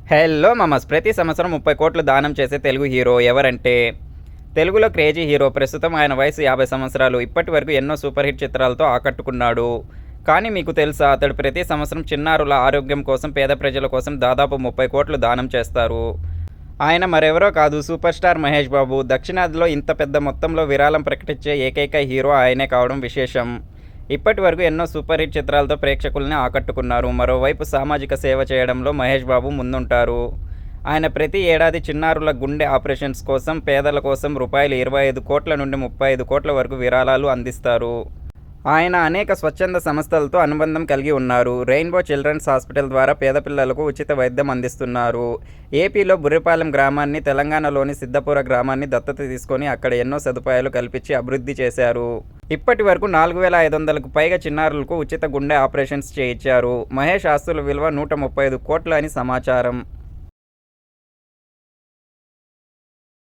Hello మామస్! ప్రతి సంవత్సరం 30 కోట్లు దానం చేసే తెలుగు హీరో ఎవరంటే, తెలుగులో క్రేజీ హీరో. ప్రస్తుతం ఆయన వయసు 50 సంవత్సరాలు. ఇప్పటి వరకు ఎన్నో సూపర్ హిట్ చిత్రాలతో ఆకట్టుకున్నాడు. కానీ మీకు తెలుసా, అతడు ప్రతి సంవత్సరం చిన్నారుల ఆరోగ్యం కోసం, పేద ప్రజల కోసం దాదాపు 30 కోట్లు దానం చేస్తారు. ఆయన మరెవరో కాదు, సూపర్ స్టార్ మహేష్ బాబు. దక్షిణాదిలో ఇంత పెద్ద మొత్తంలో విరాళం ప్రకటించే ఏకైక హీరో ఆయనే కావడం విశేషం. ఇప్పటి వరకు ఎన్నో సూపర్ హిట్ చిత్రాలతో ప్రేక్షకుల్ని ఆకట్టుకున్నారు. మరోవైపు సామాజిక సేవ చేయడంలో మహేష్ బాబు ముందుంటారు. ఆయన ప్రతి ఏడాది చిన్నారుల గుండె ఆపరేషన్స్ కోసం, పేదల కోసం రూపాయలు 25 కోట్ల నుండి 35 కోట్ల వరకు విరాళాలు అందిస్తారు. ఆయన అనేక స్వచ్ఛంద సంస్థలతో అనుబంధం కలిగి ఉన్నారు. రెయిన్బో చిల్డ్రన్స్ హాస్పిటల్ ద్వారా పేద పిల్లలకు ఉచిత వైద్యం అందిస్తున్నారు. ఏపీలో బుర్రిపాలెం గ్రామాన్ని, తెలంగాణలోని సిద్ధపుర గ్రామాన్ని దత్తత తీసుకొని అక్కడ ఎన్నో సదుపాయాలు కల్పించి అభివృద్ధి చేశారు. ఇప్పటి వరకు 4500కు పైగా చిన్నారులకు ఉచిత గుండె ఆపరేషన్స్ చేయించారు. మహేష్ ఆస్తుల విలువ 135 కోట్లు అని సమాచారం.